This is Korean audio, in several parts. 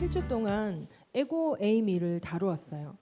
7주 동안 에고 에이미를 다루었어요.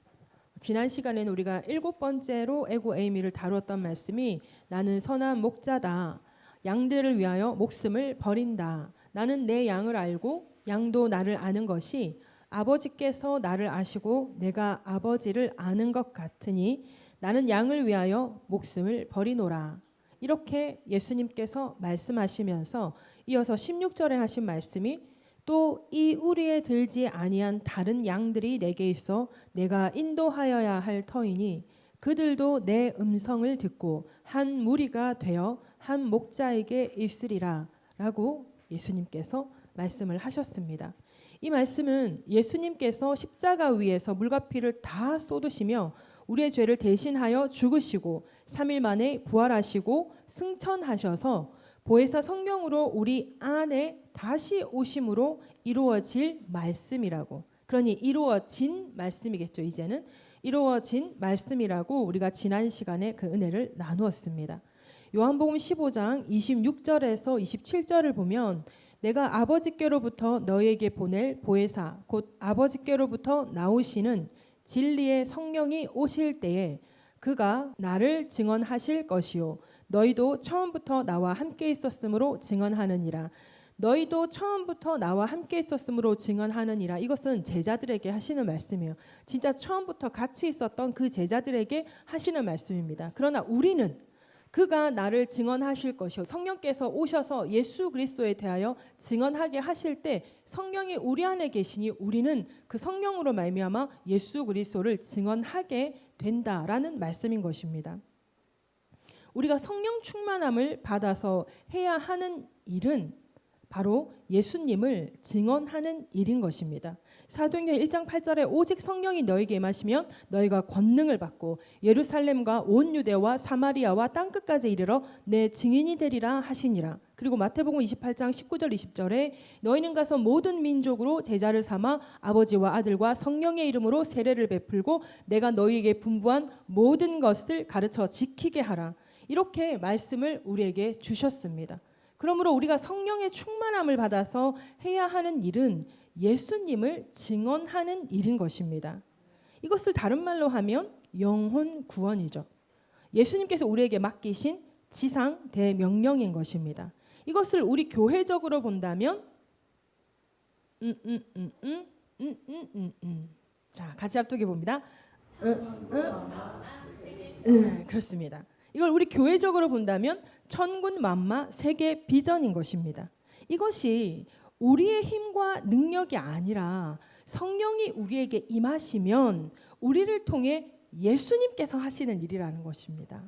지난 시간에는 우리가 7번째로 에고 에이미를 다루었던 말씀이 나는 선한 목자다. 양들을 위하여 목숨을 버린다. 나는 내 양을 알고 양도 나를 아는 것이 아버지께서 나를 아시고 내가 아버지를 아는 것 같으니 나는 양을 위하여 목숨을 버리노라. 이렇게 예수님께서 말씀하시면서 이어서 16절에 하신 말씀이 또 이 우리에 들지 아니한 다른 양들이 내게 있어 내가 인도하여야 할 터이니 그들도 내 음성을 듣고 한 무리가 되어 한 목자에게 있으리라 라고 예수님께서 말씀을 하셨습니다. 이 말씀은 예수님께서 십자가 위에서 물과 피를 다 쏟으시며 우리의 죄를 대신하여 죽으시고 3일 만에 부활하시고 승천하셔서 보혜사 성령으로 우리 안에 다시 오심으로 이루어질 말씀이라고. 그러니 이루어진 말씀이겠죠. 이제는 이루어진 말씀이라고 우리가 지난 시간에 그 은혜를 나누었습니다. 요한복음 15장 26절에서 27절을 보면 내가 아버지께로부터 너희에게 보낼 보혜사 곧 아버지께로부터 나오시는 진리의 성령이 오실 때에 그가 나를 증언하실 것이요 너희도 처음부터 나와 함께 있었으므로 증언하느니라. 너희도 처음부터 나와 함께 있었으므로 증언하느니라. 이것은 제자들에게 하시는 말씀이에요. 진짜 처음부터 같이 있었던 그 제자들에게 하시는 말씀입니다. 그러나 우리는 그가 나를 증언하실 것이요 성령께서 오셔서 예수 그리스도에 대하여 증언하게 하실 때 성령이 우리 안에 계시니 우리는 그 성령으로 말미암아 예수 그리스도를 증언하게 된다라는 말씀인 것입니다. 우리가 성령 충만함을 받아서 해야 하는 일은 바로 예수님을 증언하는 일인 것입니다. 사도행전 1장 8절에 오직 성령이 너희에게 임하시면 너희가 권능을 받고 예루살렘과 온 유대와 사마리아와 땅끝까지 이르러 내 증인이 되리라 하시니라. 그리고 마태복음 28장 19절 20절에 너희는 가서 모든 민족으로 제자를 삼아 아버지와 아들과 성령의 이름으로 세례를 베풀고 내가 너희에게 분부한 모든 것을 가르쳐 지키게 하라. 이렇게 말씀을 우리에게 주셨습니다. 그러므로 우리가 성령의 충만함을 받아서 해야 하는 일은 예수님을 증언하는 일인 것입니다. 이것을 다른 말로 하면 영혼 구원이죠. 예수님께서 우리에게 맡기신 지상 대명령인 것입니다. 이것을 우리 교회적으로 본다면 자, 같이 합독해 봅니다. 그렇습니다. 이걸 우리 교회적으로 본다면 천군만마 세계 비전인 것입니다. 이것이 우리의 힘과 능력이 아니라 성령이 우리에게 임하시면 우리를 통해 예수님께서 하시는 일이라는 것입니다.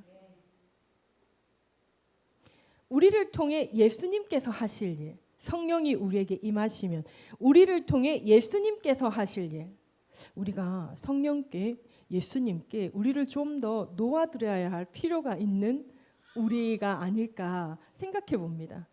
우리를 통해 예수님께서 하실 일, 성령이 우리에게 임하시면 우리를 통해 예수님께서 하실 일, 우리가 성령께 예수님께 우리를 좀 더 놓아드려야 할 필요가 있는 우리가 아닐까 생각해 봅니다.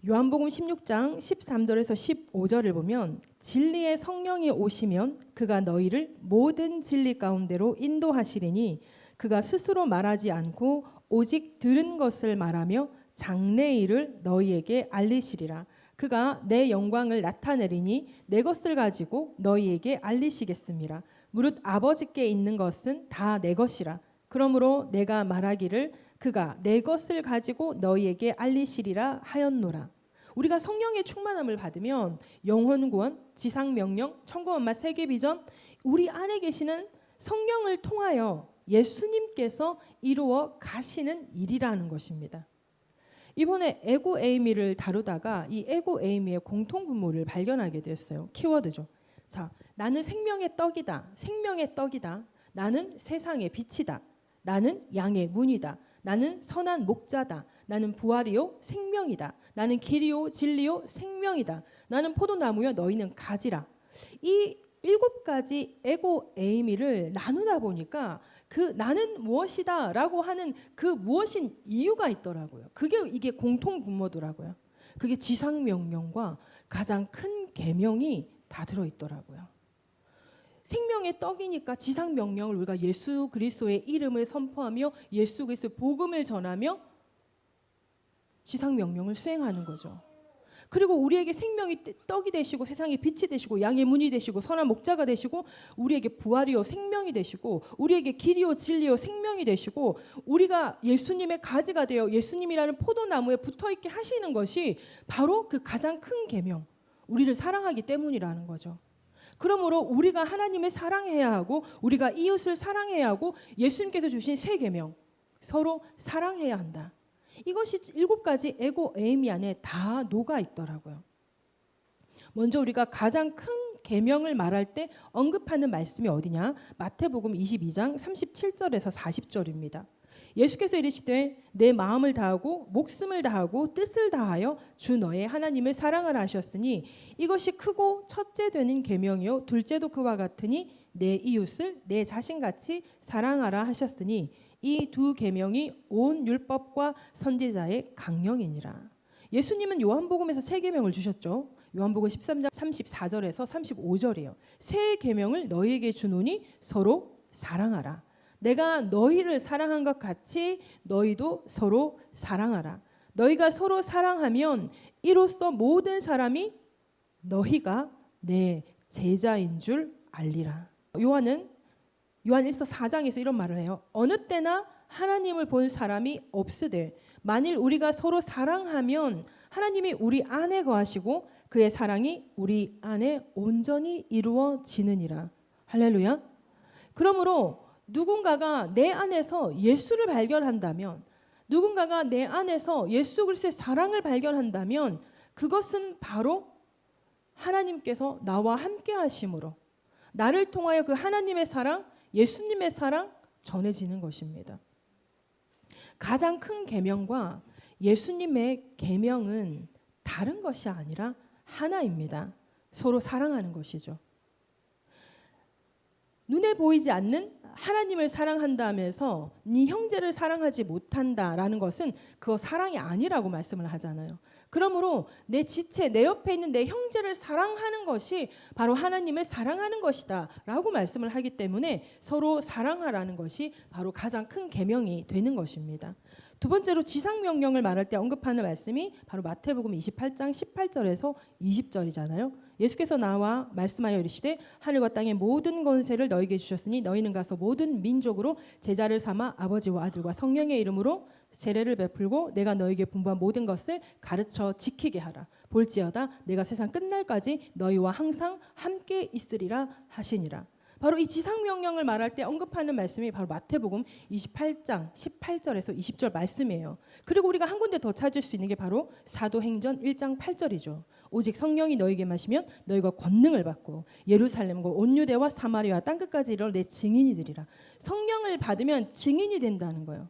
요한복음 16장 13절에서 15절을 보면 진리의 성령이 오시면 그가 너희를 모든 진리 가운데로 인도하시리니 그가 스스로 말하지 않고 오직 들은 것을 말하며 장래일을 너희에게 알리시리라. 그가 내 영광을 나타내리니 내 것을 가지고 너희에게 알리시겠습니다. 무릇 아버지께 있는 것은 다 내 것이라. 그러므로 내가 말하기를 그가 내 것을 가지고 너희에게 알리시리라 하였노라. 우리가 성령의 충만함을 받으면 영혼 구원, 지상 명령, 천국만마 세계 비전, 우리 안에 계시는 성령을 통하여 예수님께서 이루어 가시는 일이라는 것입니다. 이번에 에고 에이미를 다루다가 이 에고 에이미의 공통 분모를 발견하게 되었어요. 키워드죠. 자, 나는 생명의 떡이다. 생명의 떡이다. 나는 세상의 빛이다. 나는 양의 문이다. 나는 선한 목자다. 나는 부활이요 생명이다. 나는 길이요 진리요 생명이다. 나는 포도나무요 너희는 가지라. 이 7가지 에고 에이미를 나누다 보니까 그 나는 무엇이다 라고 하는 그 무엇인 이유가 있더라고요. 이게 공통 분모더라고요. 그게 지상명령과 가장 큰 계명이 다 들어있더라고요. 생명의 떡이니까 지상명령을 우리가 예수 그리스도의 이름을 선포하며 예수 그리스도의 복음을 전하며 지상명령을 수행하는 거죠. 그리고 우리에게 생명이 떡이 되시고 세상의 빛이 되시고 양의 문이 되시고 선한 목자가 되시고 우리에게 부활이요 생명이 되시고 우리에게 길이요 진리요 생명이 되시고 우리가 예수님의 가지가 되어 예수님이라는 포도나무에 붙어있게 하시는 것이 바로 그 가장 큰 계명, 우리를 사랑하기 때문이라는 거죠. 그러므로 우리가 하나님을 사랑해야 하고 우리가 이웃을 사랑해야 하고 예수님께서 주신 세 계명, 서로 사랑해야 한다. 이것이 7가지 에고 에이미 안에 다 녹아 있더라고요. 먼저 우리가 가장 큰 계명을 말할 때 언급하는 말씀이 어디냐? 마태복음 22장 37절에서 40절입니다. 예수께서 이르시되 내 마음을 다하고 목숨을 다하고 뜻을 다하여 주 너의 하나님을 사랑하라 하셨으니 이것이 크고 첫째 되는 계명이요 둘째도 그와 같으니 내 이웃을 내 자신같이 사랑하라 하셨으니 이 두 계명이 온 율법과 선지자의 강령이니라. 예수님은 요한복음에서 세 계명을 주셨죠. 요한복음 13장 34절에서 35절이에요. 세 계명을 너희에게 주노니 서로 사랑하라. 내가 너희를 사랑한 것 같이 너희도 서로 사랑하라. 너희가 서로 사랑하면 이로써 모든 사람이 너희가 내 제자인 줄 알리라. 요한 1서 4장에서 이런 말을 해요. 어느 때나 하나님을 본 사람이 없으되 만일 우리가 서로 사랑하면 하나님이 우리 안에 거하시고 그의 사랑이 우리 안에 온전히 이루어지느니라. 할렐루야. 그러므로 누군가가 내 안에서 예수를 발견한다면, 누군가가 내 안에서 예수 그리스도의 사랑을 발견한다면 그것은 바로 하나님께서 나와 함께 하심으로 나를 통하여 그 하나님의 사랑, 예수님의 사랑 전해지는 것입니다. 가장 큰 계명과 예수님의 계명은 다른 것이 아니라 하나입니다. 서로 사랑하는 것이죠. 눈에 보이지 않는 하나님을 사랑한다면서 네 형제를 사랑하지 못한다라는 것은 그거 사랑이 아니라고 말씀을 하잖아요. 그러므로 내 지체, 내 옆에 있는 내 형제를 사랑하는 것이 바로 하나님을 사랑하는 것이다 라고 말씀을 하기 때문에 서로 사랑하라는 것이 바로 가장 큰 계명이 되는 것입니다. 두 번째로 지상명령을 말할 때 언급하는 말씀이 바로 마태복음 28장 18절에서 20절이잖아요. 예수께서 나와 말씀하여 이르시되 하늘과 땅의 모든 권세를 너희에게 주셨으니 너희는 가서 모든 민족으로 제자를 삼아 아버지와 아들과 성령의 이름으로 세례를 베풀고 내가 너희에게 분부한 모든 것을 가르쳐 지키게 하라. 볼지어다 내가 세상 끝날까지 너희와 항상 함께 있으리라 하시니라. 바로 이 지상명령을 말할 때 언급하는 말씀이 바로 마태복음 28장 18절에서 20절 말씀이에요. 그리고 우리가 한 군데 더 찾을 수 있는 게 바로 사도행전 1장 8절이죠. 오직 성령이 너희에게 마시면 너희가 권능을 받고 예루살렘과 온 유대와 사마리아 땅끝까지 이르러 내 증인이 되리라. 성령을 받으면 증인이 된다는 거예요.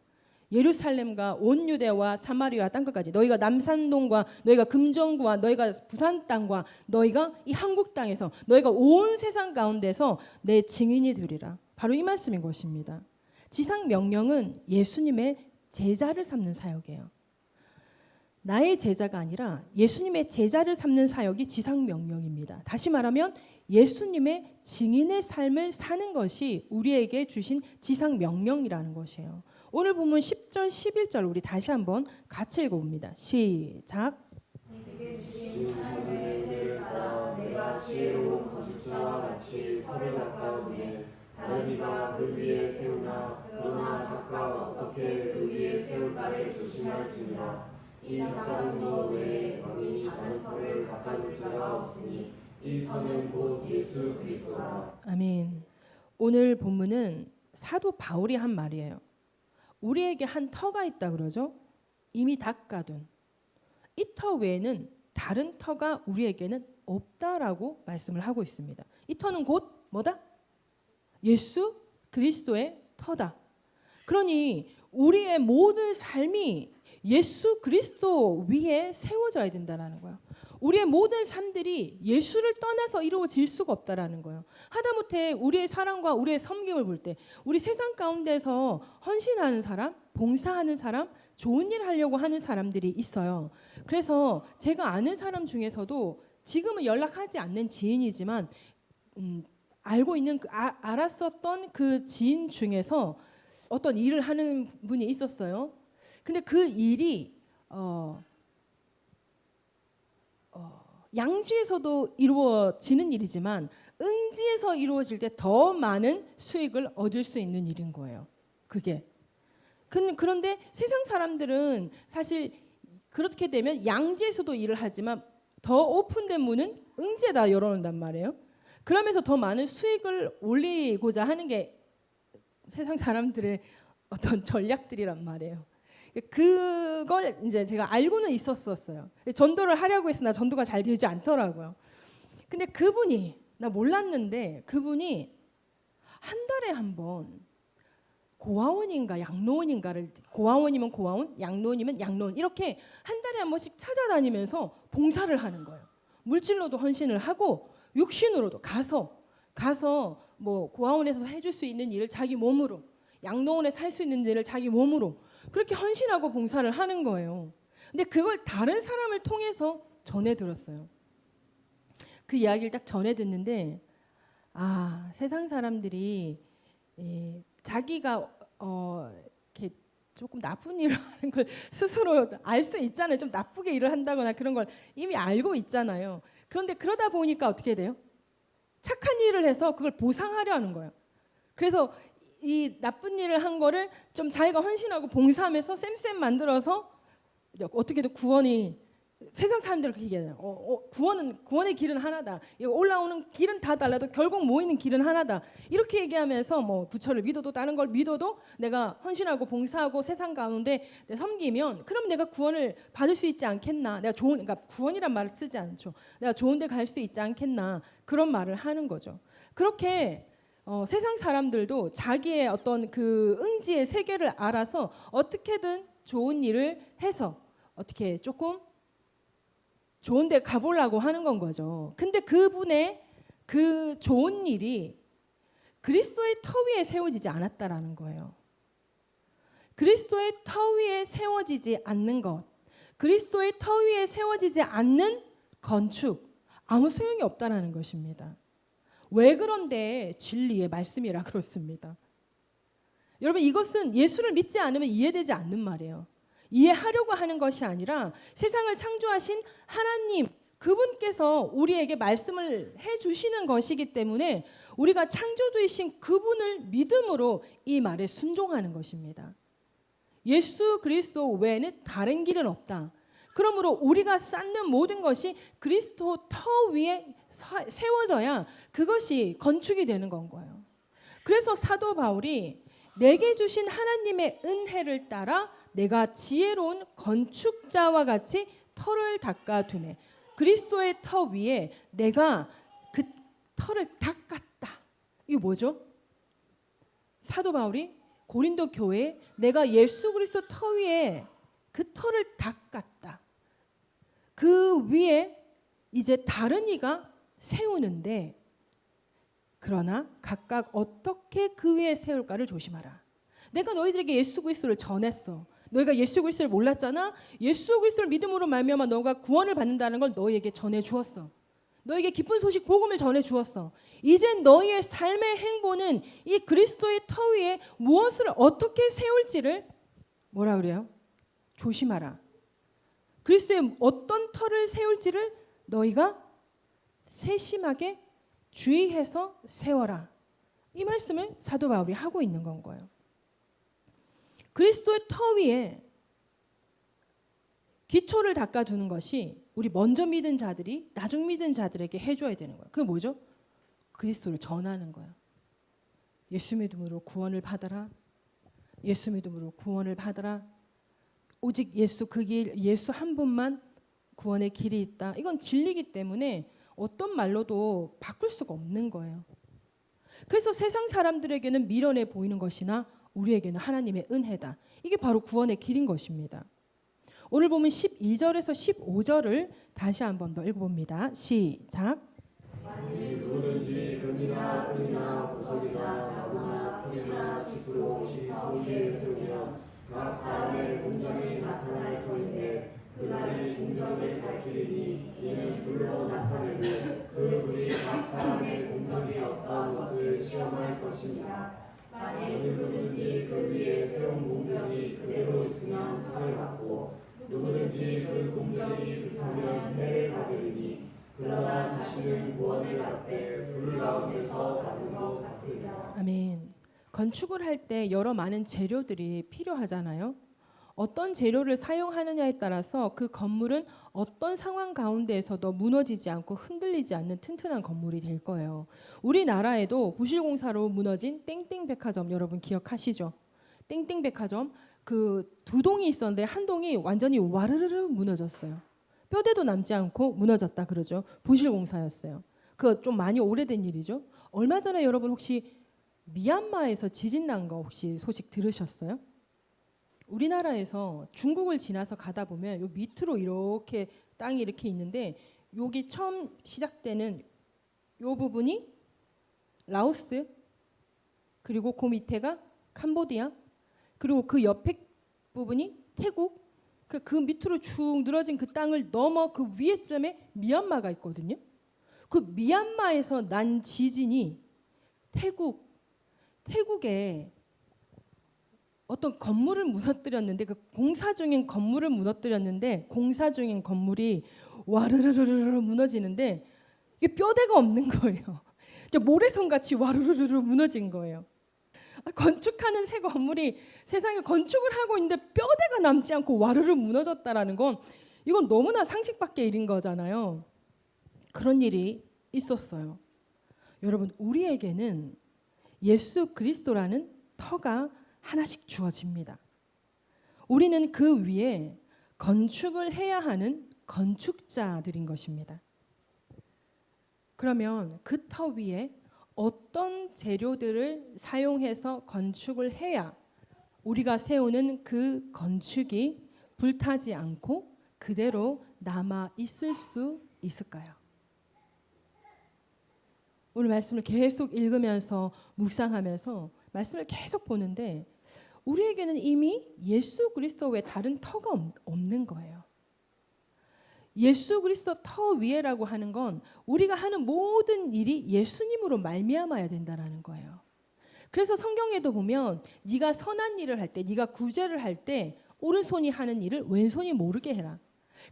예루살렘과 온 유대와 사마리아 땅끝까지 너희가 남산동과 너희가 금정구와 너희가 부산 땅과 너희가 이 한국 땅에서 너희가 온 세상 가운데서 내 증인이 되리라. 바로 이 말씀인 것입니다. 지상 명령은 예수님의 제자를 삼는 사역이에요. 나의 제자가 아니라 예수님의 제자를 삼는 사역이 지상 명령입니다. 다시 말하면 예수님의 증인의 삶을 사는 것이 우리에게 주신 지상 명령이라는 것이에요. 오늘 보면 10절 11절 우리 다시 한번 같이 읽어봅니다. 시작. 내게 주신 하나님의 은혜를 따라 내가 지혜로운 건축자와 같이 터를 닦아오니 다른 이가 그 위에 세우나 그러나 각각 어떻게 그 위에 세울까를 조심할지니라. 이 닦아둔 것 외에 거기 다른 터를 닦아둘 자가 없으니 이 터는 곧 예수 그리스도라. 아멘. 오늘 본문은 사도 바울이 한 말이에요. 우리에게 한 터가 있다 그러죠. 이미 닦아둔 이 터 외에는 다른 터가 우리에게는 없다라고 말씀을 하고 있습니다. 이 터는 곧 뭐다? 예수 그리스도의 터다. 그러니 우리의 모든 삶이 예수 그리스도 위에 세워져야 된다는 거예요. 우리의 모든 삶들이 예수를 떠나서 이루어질 수가 없다라는 거예요. 하다못해 우리의 사랑과 우리의 섬김을 볼 때 우리 세상 가운데서 헌신하는 사람, 봉사하는 사람, 좋은 일 하려고 하는 사람들이 있어요. 그래서 제가 아는 사람 중에서도 지금은 연락하지 않는 지인이지만 알고 있는 알았었던 그 지인 중에서 어떤 일을 하는 분이 있었어요. 근데 그 일이 양지에서도 이루어지는 일이지만 응지에서 이루어질 때 더 많은 수익을 얻을 수 있는 일인 거예요. 그게. 그런데 세상 사람들은 사실 그렇게 되면 양지에서도 일을 하지만 더 오픈된 문은 응지에다 열어놓는단 말이에요. 그러면서 더 많은 수익을 올리고자 하는 게 세상 사람들의 어떤 전략들이란 말이에요. 그걸 이제 제가 알고는 있었어요. 전도를 하려고 했으나 전도가 잘 되지 않더라고요. 근데 그분이 나 몰랐는데 그분이 한 달에 한 번 고아원인가 양로원인가를 고아원이면 고아원, 양로원이면 양로원 이렇게 한 달에 한 번씩 찾아다니면서 봉사를 하는 거예요. 물질로도 헌신을 하고 육신으로도 가서 뭐 고아원에서 해줄 수 있는 일을 자기 몸으로 양로원에서 할 수 있는 일을 자기 몸으로 그렇게 헌신하고 봉사를 하는 거예요. 근데 그걸 다른 사람을 통해서 전해 들었어요. 그 이야기를 딱 전해 듣는데 세상 사람들이 자기가 이렇게 조금 나쁜 일을 하는 걸 스스로 알 수 있잖아요. 좀 나쁘게 일을 한다거나 그런 걸 이미 알고 있잖아요. 그런데 그러다 보니까 어떻게 돼요? 착한 일을 해서 그걸 보상하려 하는 거예요. 그래서 이 나쁜 일을 한 거를 좀 자기가 헌신하고 봉사하면서 쌤 만들어서 어떻게든 구원이 세상 사람들은 그렇게 얘기해요. 구원의 길은 하나다. 올라오는 길은 다 달라도 결국 모이는 길은 하나다. 이렇게 얘기하면서 뭐 부처를 믿어도 다른 걸 믿어도 내가 헌신하고 봉사하고 세상 가운데 섬기면 그럼 내가 구원을 받을 수 있지 않겠나. 내가 그러니까 구원이란 말을 쓰지 않죠. 내가 좋은 데 갈 수 있지 않겠나. 그런 말을 하는 거죠. 그렇게 세상 사람들도 자기의 어떤 그 응지의 세계를 알아서 어떻게든 좋은 일을 해서 어떻게 조금 좋은 데 가보려고 하는 건 거죠. 근데 그분의 그 좋은 일이 그리스도의 터 위에 세워지지 않았다라는 거예요. 그리스도의 터 위에 세워지지 않는 것, 그리스도의 터 위에 세워지지 않는 건축, 아무 소용이 없다라는 것입니다. 왜 그런데 진리의 말씀이라 그렇습니다. 여러분 이것은 예수를 믿지 않으면 이해되지 않는 말이에요. 이해하려고 하는 것이 아니라 세상을 창조하신 하나님 그분께서 우리에게 말씀을 해주시는 것이기 때문에 우리가 창조주이신 그분을 믿음으로 이 말에 순종하는 것입니다. 예수 그리스도 외에는 다른 길은 없다. 그러므로 우리가 쌓는 모든 것이 그리스도 터 위에 세워져야 그것이 건축이 되는 건 거예요. 그래서 사도 바울이 내게 주신 하나님의 은혜를 따라 내가 지혜로운 건축자와 같이 터를 닦아두네. 그리스도의 터 위에 내가 그 터를 닦았다. 이게 뭐죠? 사도 바울이 고린도 교회에 내가 예수 그리스도 터 위에 그 터를 닦았다. 그 위에 이제 다른 이가 세우는데 그러나 각각 어떻게 그 위에 세울까를 조심하라. 내가 너희들에게 예수 그리스도를 전했어. 너희가 예수 그리스도를 몰랐잖아. 예수 그리스도를 믿음으로 말미암아 너가 구원을 받는다는 걸 너희에게 전해 주었어. 너희에게 기쁜 소식 복음을 전해 주었어. 이제 너희의 삶의 행보는 이 그리스도의 터 위에 무엇을 어떻게 세울지를 뭐라 그래요? 조심하라. 그리스도의 어떤 터를 세울지를 너희가 세심하게 주의해서 세워라. 이 말씀을 사도 바울이 하고 있는 건 거예요. 그리스도의 터 위에 기초를 닦아두는 것이 우리 먼저 믿은 자들이 나중 믿은 자들에게 해줘야 되는 거예요. 그게 뭐죠? 그리스도를 전하는 거예요. 예수 믿음으로 구원을 받아라. 예수 믿음으로 구원을 받아라. 오직 예수 그 길, 예수 한 분만 구원의 길이 있다. 이건 진리이기 때문에 어떤 말로도 바꿀 수가 없는 거예요. 그래서 세상 사람들에게는 미련해 보이는 것이나 우리에게는 하나님의 은혜다. 이게 바로 구원의 길인 것입니다. 오늘 보면 12절에서 15절을 다시 한 번 더 읽어봅니다. 시작. 만일 누구든지 금이나 은이나 보석이나 나무나 풀이나 짚으로 이 터 위에 세우면 각 사람의 공정이 나타날 터인데 그날이 공정을 밝히리니 이는 불로 나타내고 그 불이 각 사람의 공정이 어떠한 것을 시험할 것입니다. 만일 누구든지 그 위에 세운 공정이 그대로 있으면 상을 받고 누구든지 그 온전히 불타면 해를 받으리니 그러나 자신은 구원을 받되 불 가운데서 받은 것 같으리라. 아멘. 건축을 할 때 여러 많은 재료들이 필요하잖아요. 어떤 재료를 사용하느냐에 따라서 그 건물은 어떤 상황 가운데에서도 무너지지 않고 흔들리지 않는 튼튼한 건물이 될 거예요. 우리나라에도 부실공사로 무너진 땡땡백화점 여러분 기억하시죠? 땡땡백화점 그 두 동이 있었는데 한 동이 완전히 와르르르 무너졌어요. 뼈대도 남지 않고 무너졌다 그러죠. 부실공사였어요. 그 좀 많이 오래된 일이죠. 얼마 전에 여러분 혹시 미얀마에서 지진 난 거 혹시 소식 들으셨어요? 우리나라에서 중국을 지나서 가다 보면 요 밑으로 이렇게 땅이 이렇게 있는데 여기 처음 시작되는 요 부분이 라오스 그리고 그 밑에가 캄보디아 그리고 그 옆에 부분이 태국 그 밑으로 쭉 늘어진 그 땅을 넘어 그 위에쯤에 미얀마가 있거든요. 그 미얀마에서 난 지진이 태국에 어떤 건물을 무너뜨렸는데 그 공사 중인 건물을 무너뜨렸는데 공사 중인 건물이 와르르르르 무너지는데 이게 뼈대가 없는 거예요. 모래성 같이 와르르르 무너진 거예요. 건축하는 새 건물이 세상에 건축을 하고 있는데 뼈대가 남지 않고 와르르 무너졌다라는 건 이건 너무나 상식 밖의 일인 거잖아요. 그런 일이 있었어요. 여러분 우리에게는 예수 그리스도라는 터가 하나씩 주어집니다. 우리는 그 위에 건축을 해야 하는 건축자들인 것입니다. 그러면 그 터 위에 어떤 재료들을 사용해서 건축을 해야 우리가 세우는 그 건축이 불타지 않고 그대로 남아 있을 수 있을까요? 오늘 말씀을 계속 읽으면서 묵상하면서 말씀을 계속 보는데 우리에게는 이미 예수 그리스도 외에 다른 터가 없는 거예요. 예수 그리스도 터 위에라고 하는 건 우리가 하는 모든 일이 예수님으로 말미암아야 된다라는 거예요. 그래서 성경에도 보면 네가 선한 일을 할 때, 네가 구제를 할 때 오른손이 하는 일을 왼손이 모르게 해라.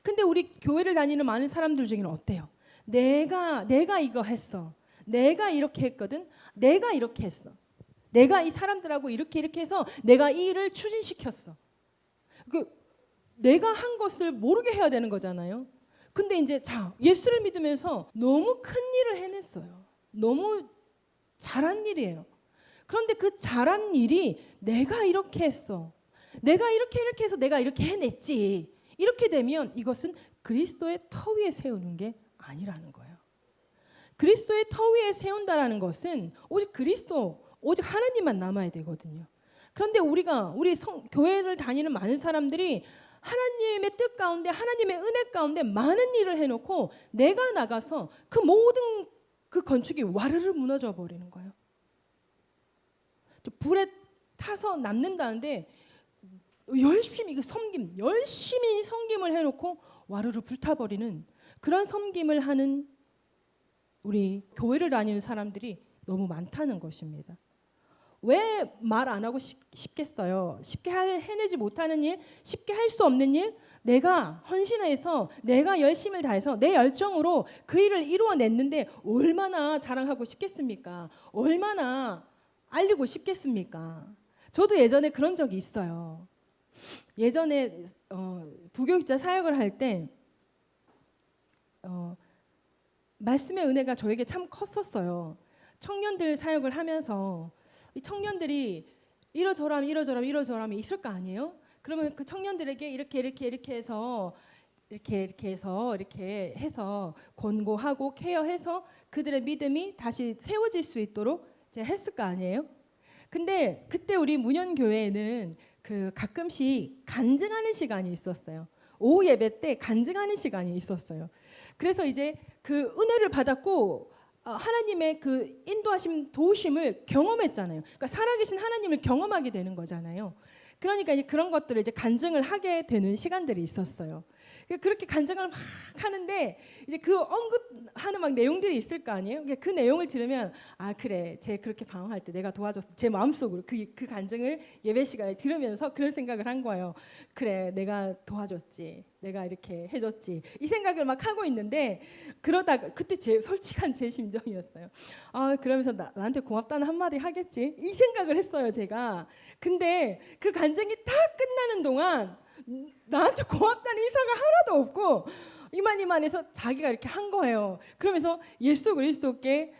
근데 우리 교회를 다니는 많은 사람들 중에는 어때요? 내가 이거 했어. 내가 이렇게 했거든. 내가 이렇게 했어. 내가 이 사람들하고 이렇게 해서 내가 이 일을 추진시켰어. 내가 한 것을 모르게 해야 되는 거잖아요. 근데 이제 예수를 믿으면서 너무 큰 일을 해냈어요. 너무 잘한 일이에요. 그런데 그 잘한 일이 내가 이렇게 했어. 내가 이렇게 해서 내가 이렇게 해냈지. 이렇게 되면 이것은 그리스도의 터 위에 세우는 게 아니라는 거예요. 그리스도의 터 위에 세운다라는 것은 오직 오직 하나님만 남아야 되거든요. 그런데 우리 교회를 다니는 많은 사람들이 하나님의 뜻 가운데 하나님의 은혜 가운데 많은 일을 해놓고 내가 나가서 그 모든 그 건축이 와르르 무너져 버리는 거예요. 불에 타서 남는다는데 열심히 섬김을 해놓고 와르르 불타버리는 그런 섬김을 하는 우리 교회를 다니는 사람들이 너무 많다는 것입니다. 왜 말 안 하고 싶겠어요? 쉽게 해내지 못하는 일, 쉽게 할 수 없는 일, 내가 헌신해서 내가 열심을 다해서 내 열정으로 그 일을 이루어냈는데 얼마나 자랑하고 싶겠습니까? 얼마나 알리고 싶겠습니까? 저도 예전에 그런 적이 있어요. 예전에 부교육자 사역을 할 때 말씀의 은혜가 저에게 참 컸었어요. 청년들 사역을 하면서 이 청년들이 이러저러함이 있을 거 아니에요? 그러면 그 청년들에게 이렇게 해서 권고하고 케어해서 그들의 믿음이 다시 세워질 수 있도록 이제 했을 거 아니에요? 근데 그때 우리 문현교회에는 그 가끔씩 간증하는 시간이 있었어요. 오후 예배 때 간증하는 시간이 있었어요. 그래서 이제 그 은혜를 받았고 하나님의 그 인도하심 도우심을 경험했잖아요. 그러니까 살아계신 하나님을 경험하게 되는 거잖아요. 그러니까 이제 그런 것들을 이제 간증을 하게 되는 시간들이 있었어요. 그렇게 간증을 막 하는데 이제 그 언급하는 막 내용들이 있을 거 아니에요. 그 내용을 들으면 아 그래, 쟤 그렇게 방황할 때 내가 도와줬어. 제 마음속으로 그 간증을 예배 시간에 들으면서 그런 생각을 한 거예요. 그래, 내가 도와줬지, 내가 이렇게 해줬지, 이 생각을 막 하고 있는데 그러다가 그때 제 솔직한 제 심정이었어요. 아 그러면서 나한테 고맙다는 한마디 하겠지, 이 생각을 했어요 제가. 근데 그 간증이 다 끝나는 동안 나한테 고맙다는 인사가 하나도 없고 이만해서 자기가 이렇게 한 거예요. 그러면서 예수 그리스도께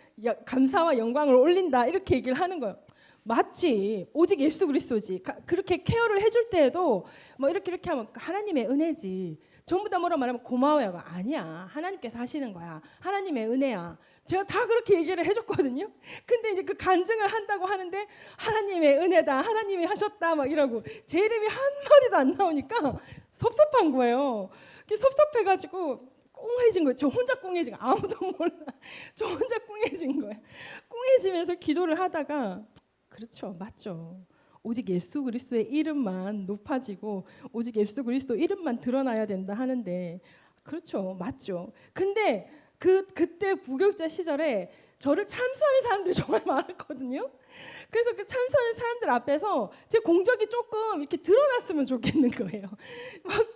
감사와 영광을 올린다 이렇게 얘기를 하는 거예요. 맞지, 오직 예수 그리스도지. 그렇게 케어를 해줄 때에도 뭐 이렇게 하면 하나님의 은혜지. 전부 다 뭐라 말하면 고마워요. 아니야, 하나님께서 하시는 거야. 하나님의 은혜야. 제가 다 그렇게 얘기를 해줬거든요. 근데 이제 그 간증을 한다고 하는데 하나님의 은혜다, 하나님이 하셨다 막 이러고 제 이름이 한 마디도 안 나오니까 섭섭한 거예요. 섭섭해가지고 꿍해진 거예요. 저 혼자 꿍해진 거예요. 아무도 몰라. 저 혼자 꿍해진 거예요. 꿍해지면서 기도를 하다가 그렇죠, 맞죠. 오직 예수 그리스도의 이름만 높아지고 오직 예수 그리스도 이름만 드러나야 된다 하는데 그렇죠, 맞죠. 근데 그때 부교육자 시절에 저를 참수하는 사람들이 정말 많았거든요. 그래서 그 참수하는 사람들 앞에서 제 공적이 조금 이렇게 드러났으면 좋겠는 거예요. 막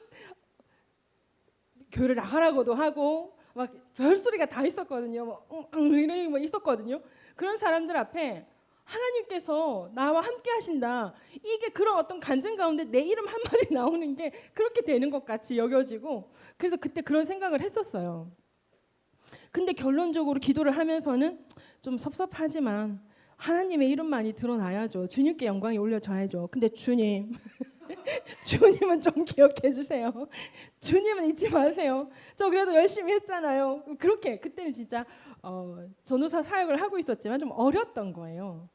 교회를 나가라고도 하고 막 별소리가 다 있었거든요. 이런 거 있었거든요. 그런 사람들 앞에 하나님께서 나와 함께 하신다, 이게 그런 어떤 간증 가운데 내 이름 한마디 나오는 게 그렇게 되는 것 같이 여겨지고, 그래서 그때 그런 생각을 했었어요. 근데 결론적으로 기도를 하면서는 좀 섭섭하지만 하나님의 이름만이 드러나야죠. 주님께 영광이 올려져야죠. 근데 주님 주님은 좀 기억해 주세요. 주님은 잊지 마세요. 저 그래도 열심히 했잖아요. 그렇게 그때는 진짜 전도사 사역을 하고 있었지만 좀 어렸던 거예요.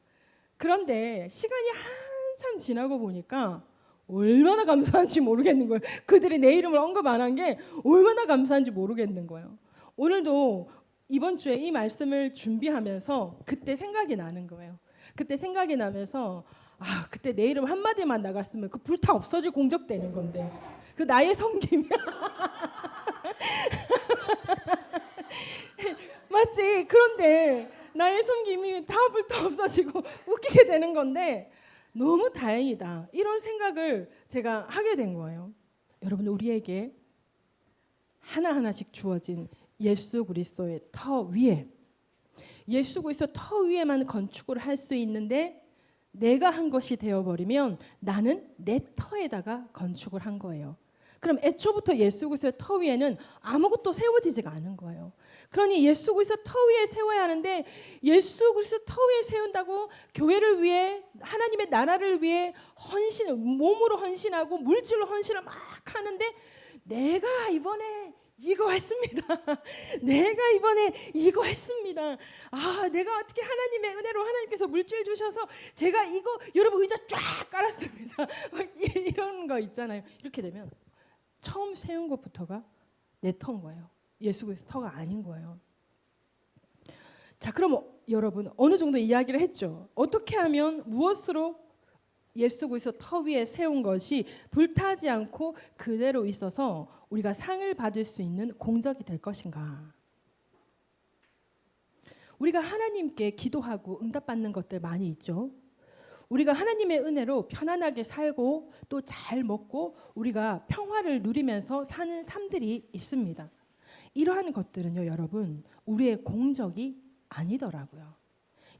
그런데 시간이 한참 지나고 보니까 얼마나 감사한지 모르겠는 거예요. 그들이 내 이름을 언급 안 한 게 얼마나 감사한지 모르겠는 거예요. 오늘도 이번 주에 이 말씀을 준비하면서 그때 생각이 나는 거예요. 그때 생각이 나면서 아 그때 내 이름 한마디만 나갔으면 그 불 다 없어질 공적되는 건데 그 나의 섬김이야. 맞지? 그런데 나의 섬김이 다 불 다 없어지고 웃기게 되는 건데 너무 다행이다, 이런 생각을 제가 하게 된 거예요. 여러분, 우리에게 하나하나씩 주어진 예수 그리스도의 터 위에, 예수 그리스도 터 위에만 건축을 할 수 있는데 내가 한 것이 되어버리면 나는 내 터에다가 건축을 한 거예요. 그럼 애초부터 예수 그리스도의 터 위에는 아무것도 세워지지가 않은 거예요. 그러니 예수 그리스도 터 위에 세워야 하는데 예수 그리스도 터 위에 세운다고 교회를 위해, 하나님의 나라를 위해 몸으로 헌신하고 물질로 헌신을 막 하는데 내가 이번에 이거 했습니다. 내가 이번에 이거 했습니다. 아, 내가 어떻게 하나님의 은혜로 하나님께서 물질 주셔서 제가 이거 여러분 의자 쫙 깔았습니다. 막 이런 거 있잖아요. 이렇게 되면 처음 세운 것부터가 내 터인 거예요. 예수 그리스도 터가 아닌 거예요. 자, 그럼 여러분 어느 정도 이야기를 했죠. 어떻게 하면 무엇으로 예수 그리스도 터 위에 세운 것이 불타지 않고 그대로 있어서 우리가 상을 받을 수 있는 공적이 될 것인가? 우리가 하나님께 기도하고 응답받는 것들 많이 있죠. 우리가 하나님의 은혜로 편안하게 살고 또 잘 먹고 우리가 평화를 누리면서 사는 삶들이 있습니다. 이러한 것들은요, 여러분, 우리의 공적이 아니더라고요.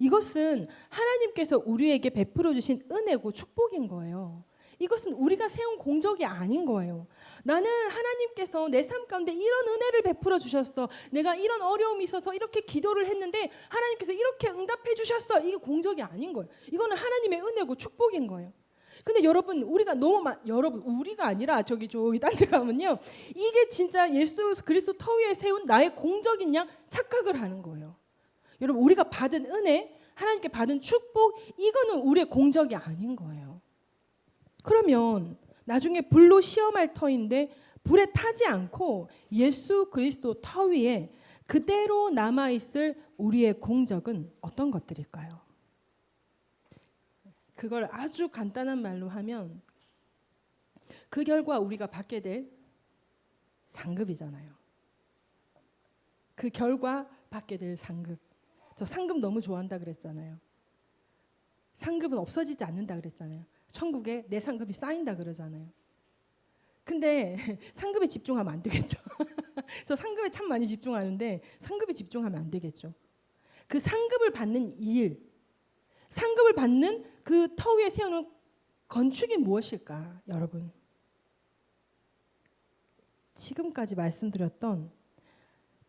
이것은 하나님께서 우리에게 베풀어 주신 은혜고 축복인 거예요. 이것은 우리가 세운 공적이 아닌 거예요. 나는 하나님께서 내 삶 가운데 이런 은혜를 베풀어 주셨어. 내가 이런 어려움이 있어서 이렇게 기도를 했는데 하나님께서 이렇게 응답해 주셨어. 이게 공적이 아닌 거예요. 이거는 하나님의 은혜고 축복인 거예요. 근데 여러분, 우리가 여러분, 우리가 아니라 저기 딴 데 가면요, 이게 진짜 예수 그리스도 터 위에 세운 나의 공적이냐 착각을 하는 거예요. 여러분, 우리가 받은 은혜, 하나님께 받은 축복, 이거는 우리의 공적이 아닌 거예요. 그러면 나중에 불로 시험할 터인데 불에 타지 않고 예수 그리스도 터 위에 그대로 남아있을 우리의 공적은 어떤 것들일까요? 그걸 아주 간단한 말로 하면 그 결과 우리가 받게 될 상급이잖아요. 그 결과 받게 될 상급. 저 상급 너무 좋아한다 그랬잖아요. 상급은 없어지지 않는다 그랬잖아요. 천국에 내 상급이 쌓인다 그러잖아요. 근데 상급에 집중하면 안 되겠죠. 저 상급에 참 많이 집중하는데 상급에 집중하면 안 되겠죠. 그 상급을 받는 일, 상급을 받는 그 터 위에 세우는 건축이 무엇일까, 여러분? 지금까지 말씀드렸던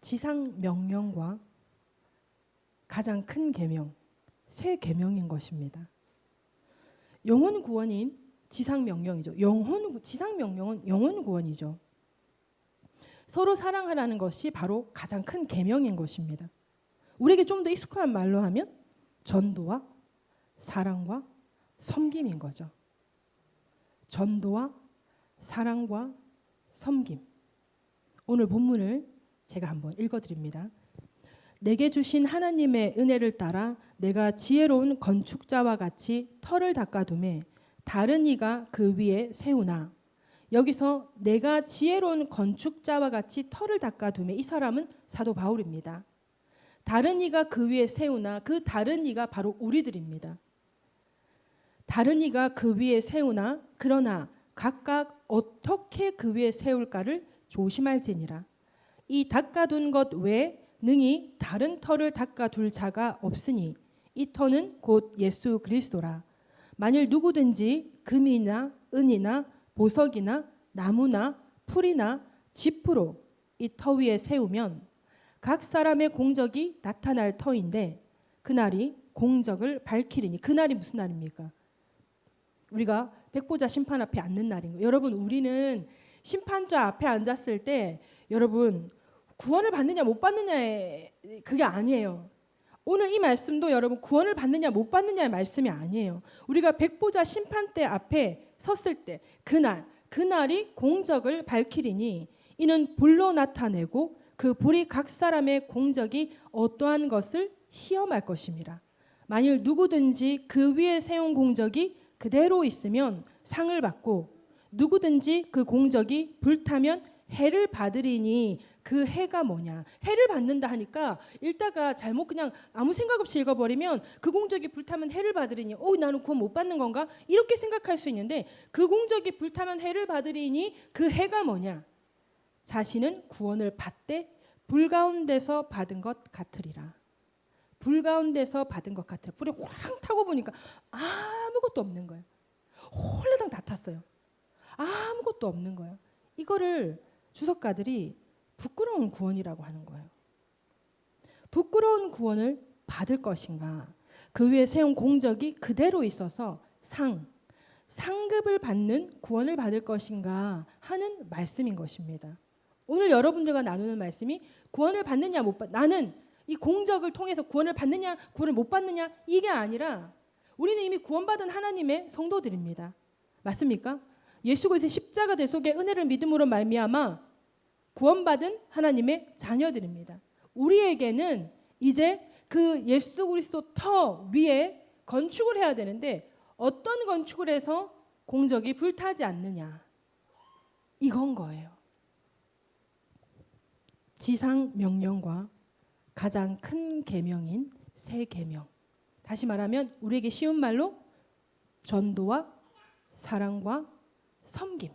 지상 명령과 가장 큰 계명, 새 계명인 것입니다. 영혼 구원인 지상 명령이죠. 지상 명령은 영혼 구원이죠. 서로 사랑하라는 것이 바로 가장 큰 계명인 것입니다. 우리에게 좀 더 익숙한 말로 하면 전도와 사랑과 섬김인 거죠. 전도와 사랑과 섬김. 오늘 본문을 제가 한번 읽어드립니다. 내게 주신 하나님의 은혜를 따라 내가 지혜로운 건축자와 같이 터를 닦아두매 다른 이가 그 위에 세우나. 여기서 내가 지혜로운 건축자와 같이 터를 닦아두매, 이 사람은 사도 바울입니다. 다른 이가 그 위에 세우나, 그 다른 이가 바로 우리들입니다. 다른 이가 그 위에 세우나 그러나 각각 어떻게 그 위에 세울까를 조심할지니라. 이 닦아둔 것 외에 능히 다른 터를 닦아둘 자가 없으니 이 터는 곧 예수 그리스도라. 만일 누구든지 금이나 은이나 보석이나 나무나 풀이나 짚으로 이 터 위에 세우면 각 사람의 공적이 나타날 터인데 그날이 공적을 밝히리니. 그날이 무슨 날입니까? 우리가 백보자 심판 앞에 앉는 날인 거예요. 여러분, 우리는 심판자 앞에 앉았을 때 여러분 구원을 받느냐 못 받느냐의 그게 아니에요. 오늘 이 말씀도 여러분 구원을 받느냐 못 받느냐의 말씀이 아니에요. 우리가 백보자 심판대 앞에 섰을 때 그날이 공적을 밝히리니 이는 불로 나타내고 그 불이 각 사람의 공적이 어떠한 것을 시험할 것입니다. 만일 누구든지 그 위에 세운 공적이 그대로 있으면 상을 받고 누구든지 그 공적이 불타면 해를 받으리니. 그 해가 뭐냐? 해를 받는다 하니까 읽다가 잘못 그냥 아무 생각 없이 읽어버리면 그 공적이 불타면 해를 받으리니 나는 구원 못 받는 건가? 이렇게 생각할 수 있는데 그 공적이 불타면 해를 받으리니 그 해가 뭐냐? 자신은 구원을 받되 불 가운데서 받은 것 같으리라. 불 가운데서 받은 것 같으리라. 불에 호랑 타고 보니까 아무것도 없는 거예요. 홀레당 다 탔어요. 아무것도 없는 거예요. 이거를 주석가들이 부끄러운 구원이라고 하는 거예요. 부끄러운 구원을 받을 것인가? 그 위에 세운 공적이 그대로 있어서 상급을 받는 구원을 받을 것인가 하는 말씀인 것입니다. 오늘 여러분들과 나누는 말씀이 구원을 받느냐 못 받, 나는 이 공적을 통해서 구원을 받느냐 구원을 못 받느냐 이게 아니라 우리는 이미 구원받은 하나님의 성도들입니다. 맞습니까? 예수 그리스도의 십자가 대속의 은혜를 믿음으로 말미암아 구원받은 하나님의 자녀들입니다. 우리에게는 이제 그 예수 그리스도 터 위에 건축을 해야 되는데 어떤 건축을 해서 공적이 불타지 않느냐 이건 거예요. 지상 명령과 가장 큰 계명인 새 계명. 다시 말하면 우리에게 쉬운 말로 전도와 사랑과 섬김을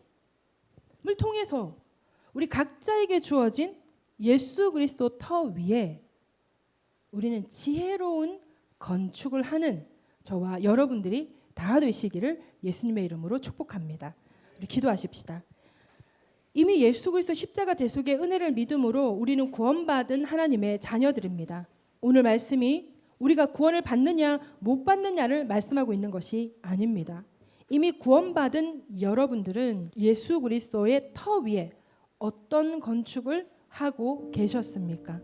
통해서 우리 각자에게 주어진 예수 그리스도 터 위에 우리는 지혜로운 건축을 하는 저와 여러분들이 다 되시기를 예수님의 이름으로 축복합니다. 우리 기도하십시다. 이미 예수 그리스도 십자가 대속의 은혜를 믿음으로 우리는 구원받은 하나님의 자녀들입니다. 오늘 말씀이 우리가 구원을 받느냐 못 받느냐를 말씀하고 있는 것이 아닙니다. 이미 구원받은 여러분들은 예수 그리스도의 터 위에 어떤 건축을 하고 계셨습니까?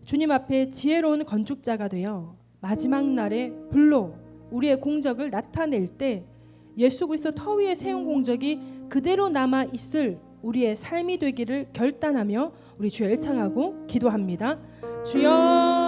주님 앞에 지혜로운 건축자가 되어 마지막 날에 불로 우리의 공적을 나타낼 때 예수 그리스도 터 위에 세운 공적이 그대로 남아 있을 우리의 삶이 되기를 결단하며 우리 주여 일창하고 기도합니다. 주여